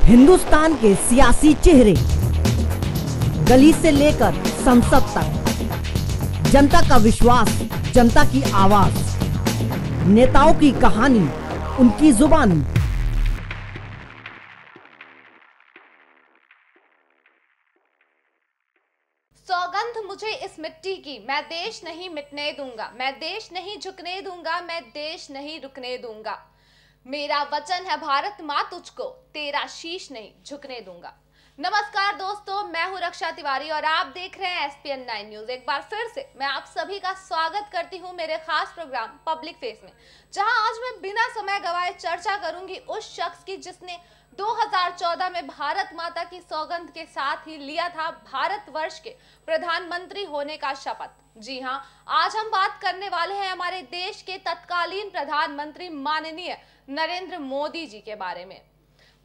हिंदुस्तान के सियासी चेहरे, गली से लेकर संसद तक, जनता का विश्वास, जनता की आवाज, नेताओं की कहानी, उनकी जुबानी। सौगंध मुझे इस मिट्टी की, मैं देश नहीं मिटने दूंगा, मैं देश नहीं झुकने दूंगा, मैं देश नहीं रुकने दूंगा। मेरा वचन है भारत माँ तुझको, तेरा शीश नहीं झुकने दूंगा। नमस्कार दोस्तों, मैं हूं रक्षा तिवारी और आप देख रहे हैं SPN 9 न्यूज। एक बार फिर से मैं आप सभी का स्वागत करती हूं मेरे खास प्रोग्राम पब्लिक फेस में, जहां आज मैं बिना समय गवाए चर्चा करूंगी उस शख्स की जिसने 2014 में भारत माता की सौगंध के साथ ही लिया था भारतवर्ष के प्रधानमंत्री होने का शपथ। जी हां, आज हम बात करने वाले हैं हमारे देश के तत्कालीन प्रधानमंत्री माननीय नरेंद्र मोदी जी के बारे में।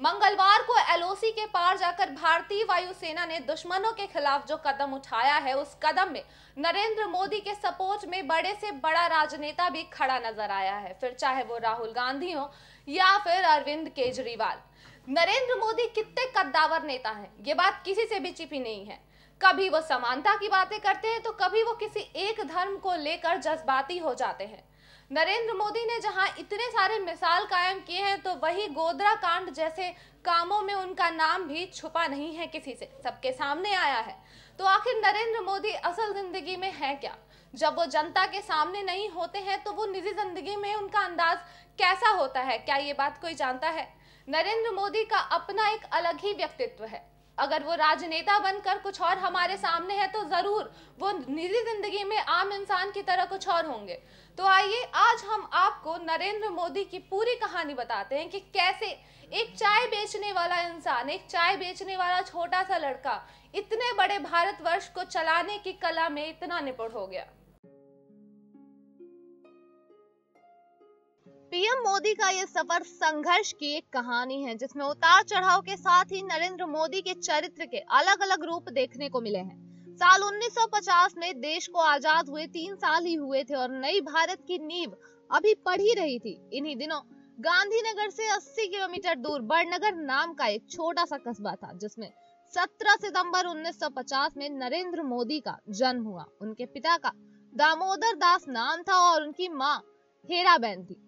मंगलवार को LOC के पार जाकर भारतीय वायुसेना ने दुश्मनों के खिलाफ जो कदम उठाया है, उस कदम में नरेंद्र मोदी के सपोर्ट में बड़े से बड़ा राजनेता भी खड़ा नजर आया है, फिर चाहे वो राहुल गांधी हो या फिर अरविंद केजरीवाल। नरेंद्र मोदी कितने कद्दावर नेता हैं, ये बात किसी से भी छिपी नहीं है। कभी वो समानता की बातें करते हैं तो कभी वो किसी एक धर्म को लेकर जज्बाती हो जाते हैं। नरेंद्र मोदी ने जहां इतने सारे मिसाल कायम किए हैं, तो वही गोधरा कांड जैसे कामों में उनका नाम भी छुपा नहीं है, किसी से सबके सामने आया है। तो आखिर नरेंद्र मोदी असल जिंदगी में है क्या? जब वो जनता के सामने नहीं होते हैं तो वो निजी जिंदगी में उनका अंदाज कैसा होता है, क्या ये बात कोई जानता है? नरेंद्र मोदी का अपना एक अलग ही व्यक्तित्व है। अगर वो राजनेता बनकर कुछ और हमारे सामने है तो जरूर वो निजी जिंदगी में आम इंसान की तरह कुछ और होंगे। तो आइए आज हम आपको नरेंद्र मोदी की पूरी कहानी बताते हैं कि कैसे एक चाय बेचने वाला इंसान, एक चाय बेचने वाला छोटा सा लड़का इतने बड़े भारतवर्ष को चलाने की कला में इतना निपुण हो गया। पीएम मोदी का ये सफर संघर्ष की एक कहानी है, जिसमें उतार चढ़ाव के साथ ही नरेंद्र मोदी के चरित्र के अलग अलग रूप देखने को मिले हैं। साल 1950 में देश को आजाद हुए 3 साल ही हुए थे और नई भारत की नींव अभी पड़ ही रही थी। इन्हीं दिनों गांधीनगर से 80 किलोमीटर दूर बड़नगर नाम का एक छोटा सा कस्बा था, जिसमें 17 सितंबर 1950 में नरेंद्र मोदी का जन्म हुआ। उनके पिता का दामोदर दास नाम था और उनकी माँ हेराबेन थी।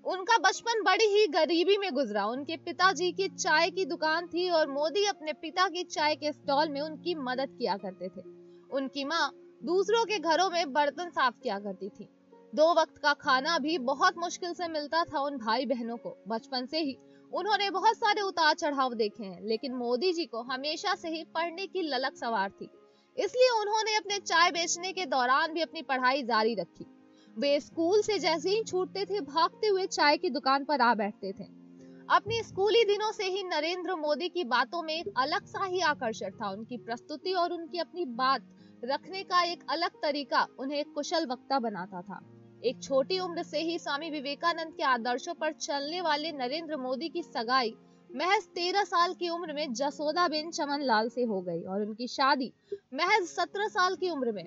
उनका बचपन बड़ी ही गरीबी में गुजरा। उनके पिताजी की चाय की दुकान थी और मोदी अपने पिता की चाय के स्टॉल में उनकी मदद किया करते थे। उनकी माँ दूसरों के घरों में बर्तन साफ किया करती थी। 2 वक्त का खाना भी बहुत मुश्किल से मिलता था उन भाई बहनों को। बचपन से ही उन्होंने बहुत सारे उतार चढ़ाव देखे हैं, लेकिन मोदी जी को हमेशा से ही पढ़ने की ललक सवार थी, इसलिए उन्होंने अपने चाय बेचने के दौरान भी अपनी पढ़ाई जारी रखी। वे स्कूल से जैसे ही छूटते थे, भागते हुए चाय की दुकान पर आ बैठते थे। अपनी स्कूली दिनों से ही नरेंद्र मोदी की बातों में एक अलग सा ही आकर्षण था। उनकी प्रस्तुति और उनकी अपनी बात रखने का एक अलग तरीका उन्हें एक कुशल वक्ता बनाता था। एक छोटी उम्र से ही स्वामी विवेकानंद के आदर्शों पर चलने वाले नरेंद्र मोदी की सगाई महज 13 साल की उम्र में जसोदाबेन चमन लाल से हो गई और उनकी शादी महज 17 साल की उम्र में।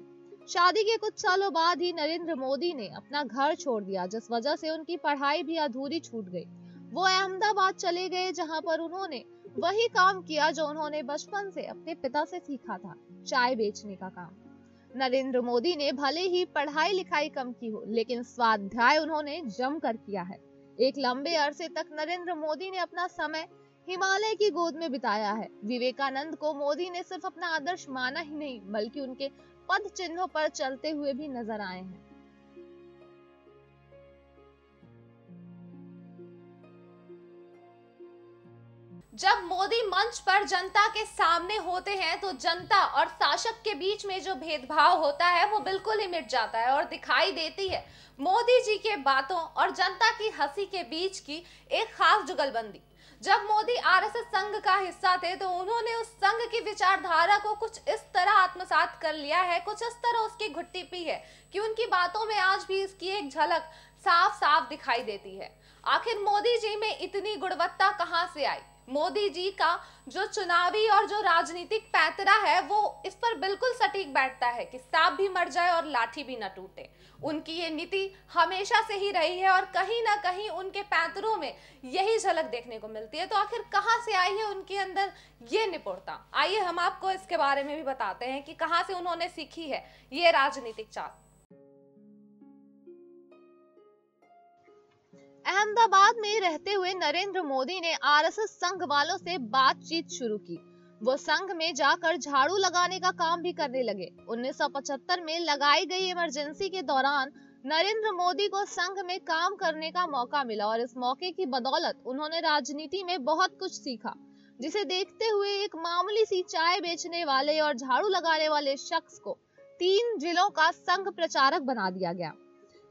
शादी के कुछ सालों बाद ही नरेंद्र मोदी ने अपना घर छोड़ दिया, जिस वजह से उनकी पढ़ाई भी अधूरी छूट गई। वो अहमदाबाद चले गए, जहां पर उन्होंने वही काम किया जो उन्होंने बचपन से अपने पिता से सीखा था, चाय बेचने का काम। नरेंद्र मोदी ने भले ही पढ़ाई लिखाई कम की हो, लेकिन स्वाध्याय उन्होंने जमकर किया है। एक लंबे अरसे तक नरेंद्र मोदी ने अपना समय हिमालय की गोद में बिताया है। विवेकानंद को मोदी ने सिर्फ अपना आदर्श माना ही नहीं, बल्कि उनके पद चिन्हों पर चलते हुए भी नजर आए हैं। जब मोदी मंच पर जनता के सामने होते हैं तो जनता और शासक के बीच में जो भेदभाव होता है वो बिल्कुल ही मिट जाता है और दिखाई देती है मोदी जी के बातों और जनता की हंसी के बीच की एक खास जुगलबंदी। जब मोदी RSS संघ का हिस्सा थे तो उन्होंने उस संघ की विचारधारा को कुछ इस तरह आत्मसात कर लिया है, कुछ इस तरह उसकी घुट्टी पी है कि उनकी बातों में आज भी इसकी एक झलक साफ साफ दिखाई देती है। आखिर मोदी जी में इतनी गुणवत्ता कहां से आई? मोदी जी का जो चुनावी और जो राजनीतिक पैंतरा है वो इस पर बिल्कुल सटीक बैठता है कि सांप भी मर जाए और लाठी भी न टूटे। उनकी ये नीति हमेशा से ही रही है और कहीं ना कहीं उनके पैंतरों में यही झलक देखने को मिलती है। तो आखिर कहां से आई है उनके अंदर ये निपुणता? आइए हम आपको इसके बारे में भी बताते हैं कि कहां से उन्होंने सीखी है ये राजनीतिक चाल। अहमदाबाद में रहते हुए नरेंद्र मोदी ने आरएसएस संघ वालों से बातचीत शुरू की। वो संघ में जाकर झाड़ू लगाने का काम भी करने लगे। 1975 में लगाई गई इमरजेंसी के दौरान नरेंद्र मोदी को संघ में काम करने का मौका मिला और इस मौके की बदौलत उन्होंने राजनीति में बहुत कुछ सीखा, जिसे देखते हुए एक मामूली सी चाय बेचने वाले और झाड़ू लगाने वाले शख्स को 3 जिलों का संघ प्रचारक बना दिया गया।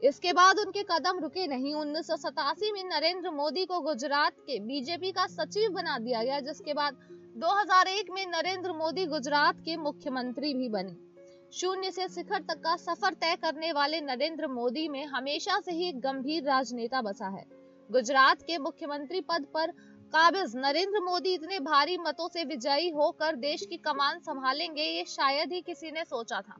इसके बाद उनके कदम रुके नहीं। 1987 में नरेंद्र मोदी को गुजरात के बीजेपी का सचिव बना दिया गया, जिसके बाद 2001 में नरेंद्र मोदी गुजरात के मुख्यमंत्री भी बने। शून्य से शिखर तक का सफर तय करने वाले नरेंद्र मोदी में हमेशा से ही एक गंभीर राजनेता बसा है। गुजरात के मुख्यमंत्री पद पर काबिज नरेंद्र मोदी इतने भारी मतों से विजयी होकर देश की कमान संभालेंगे, ये शायद ही किसी ने सोचा था।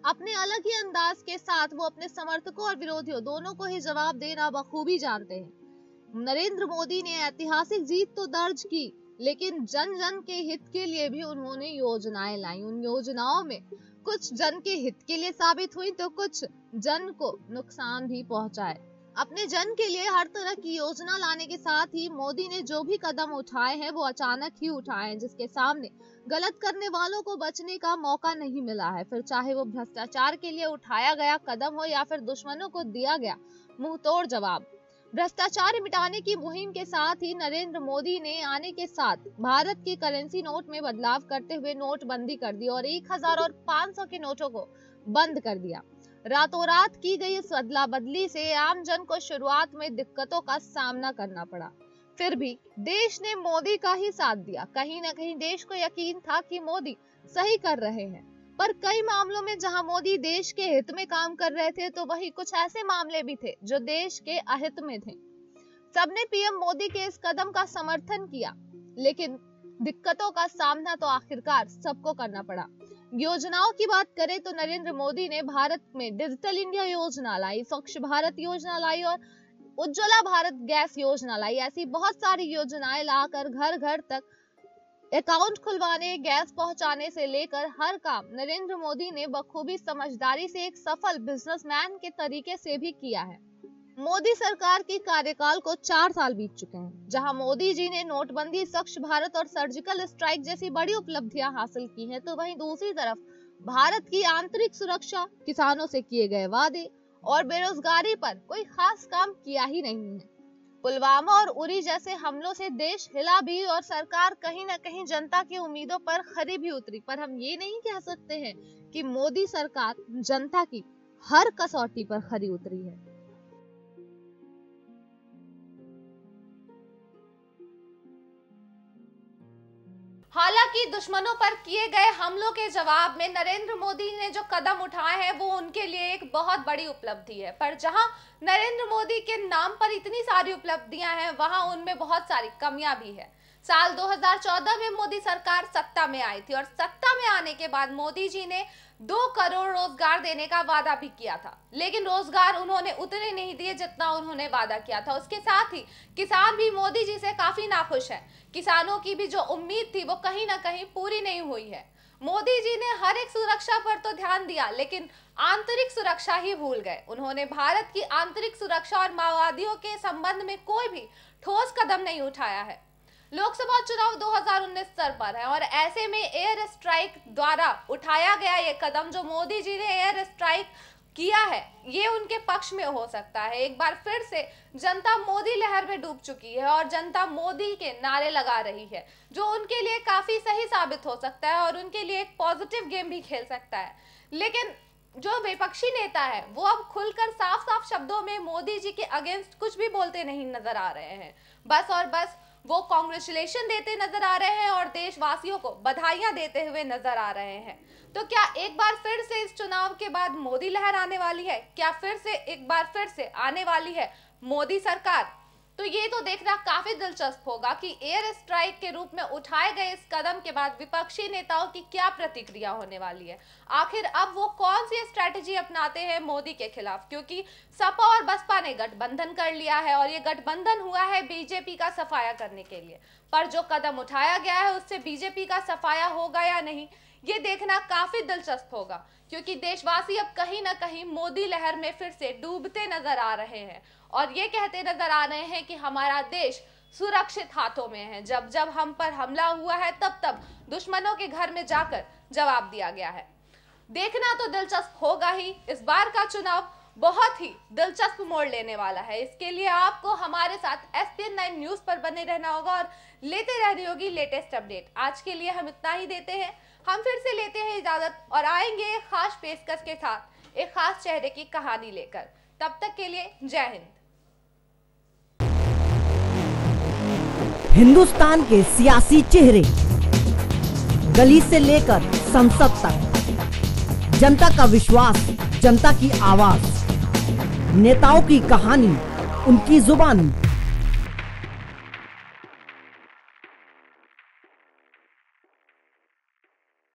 अपने अलग ही अंदाज के साथ वो अपने समर्थकों और विरोधियों दोनों को ही जवाब देना बखूबी जानते हैं। नरेंद्र मोदी ने ऐतिहासिक जीत तो दर्ज की, लेकिन जन जन के हित के लिए भी उन्होंने योजनाएं लाई। उन योजनाओं में कुछ जन के हित के लिए साबित हुई तो कुछ जन को नुकसान भी पहुंचाए। अपने जन के लिए हर तरह की योजना लाने के साथ ही मोदी ने जो भी कदम उठाए हैं वो अचानक ही उठाए हैं, जिसके सामने गलत करने वालों को बचने का मौका नहीं मिला है। फिर चाहे वो भ्रष्टाचार के लिए उठाया गया कदम हो या फिर दुश्मनों को दिया गया मुंहतोड़ जवाब। भ्रष्टाचार मिटाने की मुहिम के साथ ही नरेंद्र मोदी ने आने के साथ भारत की करेंसी नोट में बदलाव करते हुए नोटबंदी कर दी और 1000 और 500 के नोटों को बंद कर दिया। रातों रात की गई इस अदला बदली से आम जन को शुरुआत में दिक्कतों का सामना करना पड़ा, फिर भी देश ने मोदी का ही साथ दिया। कहीं न कहीं देश को यकीन था कि मोदी सही कर रहे हैं, पर कई मामलों में जहां मोदी देश के हित में काम कर रहे थे तो वहीं कुछ ऐसे मामले भी थे जो देश के अहित में थे। सबने पीएम मोदी के इस कदम का समर्थन किया, लेकिन दिक्कतों का सामना तो आखिरकार सबको करना पड़ा। योजनाओं की बात करें तो नरेंद्र मोदी ने भारत में डिजिटल इंडिया योजना लाई, स्वच्छ भारत योजना लाई और उज्ज्वला भारत गैस योजना लाई। ऐसी बहुत सारी योजनाएं लाकर घर घर तक अकाउंट खुलवाने, गैस पहुंचाने से लेकर हर काम नरेंद्र मोदी ने बखूबी समझदारी से एक सफल बिजनेसमैन के तरीके से भी किया है। मोदी सरकार के कार्यकाल को 4 साल बीत चुके हैं। जहां मोदी जी ने नोटबंदी, स्वच्छ भारत और सर्जिकल स्ट्राइक जैसी बड़ी उपलब्धियां हासिल की हैं, तो वहीं दूसरी तरफ भारत की आंतरिक सुरक्षा, किसानों से किए गए वादे और बेरोजगारी पर कोई खास काम किया ही नहीं है। पुलवामा और उरी जैसे हमलों से देश हिला भी और सरकार कहीं न कहीं जनता की उम्मीदों पर खरी भी उतरी, पर हम ये नहीं कह सकते हैं कि मोदी सरकार जनता की हर कसौटी पर खरी उतरी है। हालांकि दुश्मनों पर किए गए हमलों के जवाब में नरेंद्र मोदी ने जो कदम उठाए हैं वो उनके लिए एक बहुत बड़ी उपलब्धि है। पर जहां नरेंद्र मोदी के नाम पर इतनी सारी उपलब्धियां हैं, वहां उनमें बहुत सारी कमियां भी है। साल 2014 में मोदी सरकार सत्ता में आई थी और सत्ता में आने के बाद मोदी जी ने 2 करोड़ रोजगार देने का वादा भी किया था, लेकिन रोजगार उन्होंने उतने नहीं दिए जितना उन्होंने वादा किया था। उसके साथ ही किसान भी मोदी जी से काफी नाखुश है। किसानों की भी जो उम्मीद थी वो कहीं ना कहीं पूरी नहीं हुई है। मोदी जी ने हर एक सुरक्षा पर तो ध्यान दिया, लेकिन आंतरिक सुरक्षा ही भूल गए। उन्होंने भारत की आंतरिक सुरक्षा और माओवादियों के संबंध में कोई भी ठोस कदम नहीं उठाया है। लोकसभा चुनाव 2019 सर पर है और ऐसे में एयर स्ट्राइक द्वारा उठाया गया ये कदम, जो मोदी जी ने एयर स्ट्राइक किया है, ये उनके पक्ष में हो सकता है। एक बार फिर से जनता मोदी लहर में डूब चुकी है और जनता मोदी के नारे लगा रही है, जो उनके लिए काफी सही साबित हो सकता है और उनके लिए एक पॉजिटिव गेम भी खेल सकता है। लेकिन जो विपक्षी नेता है वो अब खुलकर साफ साफ शब्दों में मोदी जी के अगेंस्ट कुछ भी बोलते नहीं नजर आ रहे हैं। बस और बस वो कांग्रेचुलेशन देते नजर आ रहे हैं और देशवासियों को बधाइयां देते हुए नजर आ रहे हैं। तो क्या एक बार फिर से इस चुनाव के बाद मोदी लहर आने वाली है? क्या फिर से एक बार फिर से आने वाली है मोदी सरकार? तो ये तो देखना काफी दिलचस्प होगा कि एयर स्ट्राइक के रूप में उठाए गए इस कदम के बाद विपक्षी नेताओं की क्या प्रतिक्रिया होने वाली है। आखिर अब वो कौन सी स्ट्रैटेजी अपनाते हैं मोदी के खिलाफ, क्योंकि सपा और बसपा ने गठबंधन कर लिया है और ये गठबंधन हुआ है बीजेपी का सफाया करने के लिए। पर जो कदम उठाया गया है उससे बीजेपी का सफाया होगा या नहीं, ये देखना काफी दिलचस्प होगा, क्योंकि देशवासी अब कहीं ना कहीं मोदी लहर में फिर से डूबते नजर आ रहे हैं और ये कहते नजर आ रहे हैं कि हमारा देश सुरक्षित हाथों में है। जब जब हम पर हमला हुआ है तब तब दुश्मनों के घर में जाकर जवाब दिया गया है। देखना तो दिलचस्प होगा ही। इस बार का चुनाव बहुत ही दिलचस्प मोड़ लेने वाला है। इसके लिए आपको हमारे साथ SPN9 न्यूज पर बने रहना होगा और लेते रहनी होगी लेटेस्ट अपडेट। आज के लिए हम इतना ही देते हैं। हम फिर से लेते हैं इजाजत और आएंगे एक खास पेशकश के साथ, एक खास चेहरे की कहानी लेकर। तब तक के लिए जय हिंद। हिंदुस्तान के सियासी चेहरे, गली से लेकर संसद तक, जनता का विश्वास, जनता की आवाज, नेताओं की कहानी, उनकी जुबानी।